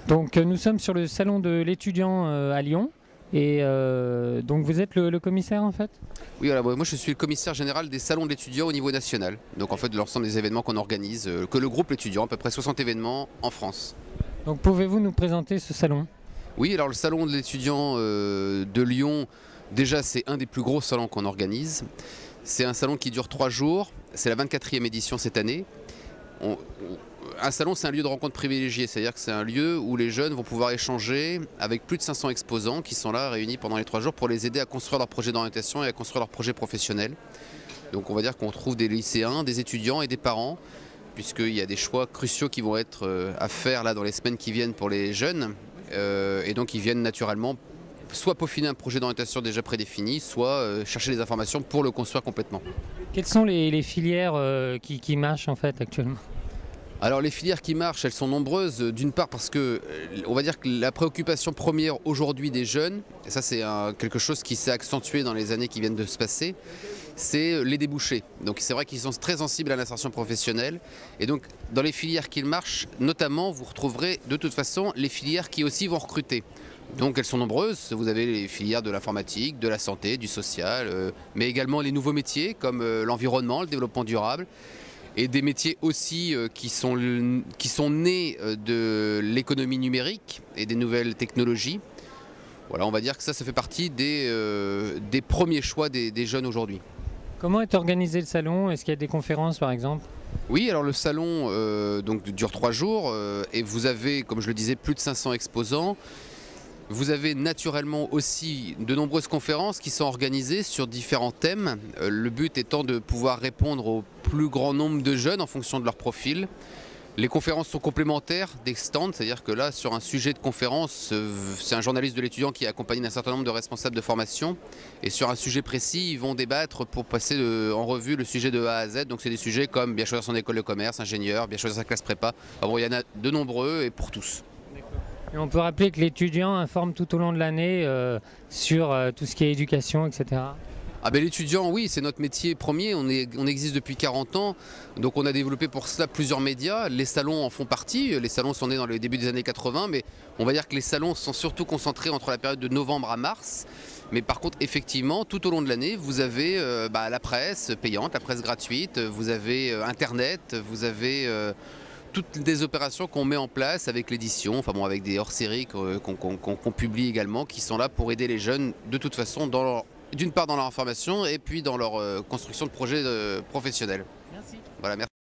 Donc nous sommes sur le salon de l'étudiant à Lyon et donc vous êtes le commissaire en fait? Oui, voilà, moi je suis le commissaire général des salons de l'étudiant au niveau national. Donc en fait de l'ensemble des événements qu'on organise, que le groupe l'étudiant, à peu près 60 événements en France. Donc pouvez-vous nous présenter ce salon? Oui, alors le salon de l'étudiant de Lyon, déjà c'est un des plus gros salons qu'on organise. C'est un salon qui dure 3 jours, c'est la 24e édition cette année. Un salon, c'est un lieu de rencontre privilégié, c'est-à-dire que c'est un lieu où les jeunes vont pouvoir échanger avec plus de 500 exposants qui sont là réunis pendant les 3 jours pour les aider à construire leur projet d'orientation et à construire leur projet professionnel. Donc on va dire qu'on trouve des lycéens, des étudiants et des parents, puisqu'il y a des choix cruciaux qui vont être à faire là dans les semaines qui viennent pour les jeunes. Et donc ils viennent naturellement soit peaufiner un projet d'orientation déjà prédéfini, soit chercher des informations pour le construire complètement. Quelles sont les filières qui marchent en fait actuellement? Alors les filières qui marchent, elles sont nombreuses, d'une part parce que on va dire que la préoccupation première aujourd'hui des jeunes, et ça c'est quelque chose qui s'est accentué dans les années qui viennent de se passer, c'est les débouchés. Donc c'est vrai qu'ils sont très sensibles à l'insertion professionnelle et donc dans les filières qui marchent, notamment vous retrouverez de toute façon les filières qui aussi vont recruter. Donc elles sont nombreuses, vous avez les filières de l'informatique, de la santé, du social, mais également les nouveaux métiers comme l'environnement, le développement durable. Et des métiers aussi qui sont nés de l'économie numérique et des nouvelles technologies. Voilà, on va dire que ça fait partie des premiers choix des jeunes aujourd'hui. Comment est organisé le salon? Est-ce qu'il y a des conférences par exemple? Oui, alors le salon donc, dure 3 jours et vous avez, comme je le disais, plus de 500 exposants. Vous avez naturellement aussi de nombreuses conférences qui sont organisées sur différents thèmes. Le but étant de pouvoir répondre au plus grand nombre de jeunes en fonction de leur profil. Les conférences sont complémentaires des stands, c'est-à-dire que là, sur un sujet de conférence, c'est un journaliste de l'étudiant qui est accompagné d'un certain nombre de responsables de formation. Et sur un sujet précis, ils vont débattre pour passer en revue le sujet de A à Z. Donc c'est des sujets comme bien choisir son école de commerce, ingénieur, bien choisir sa classe prépa. Alors, bon, il y en a de nombreux et pour tous. Et on peut rappeler que l'étudiant informe tout au long de l'année sur tout ce qui est éducation, etc. Ah ben l'étudiant, oui, c'est notre métier premier, on existe depuis 40 ans, donc on a développé pour cela plusieurs médias, les salons en font partie, les salons sont nés dans le début des années 80, mais on va dire que les salons sont surtout concentrés entre la période de novembre à mars, mais par contre effectivement tout au long de l'année vous avez la presse payante, la presse gratuite, vous avez internet, vous avez toutes des opérations qu'on met en place avec l'édition, enfin bon, avec des hors-séries qu'on publie également, qui sont là pour aider les jeunes de toute façon d'une part dans leur information et puis dans leur construction de projets professionnels. Merci. Voilà, merci.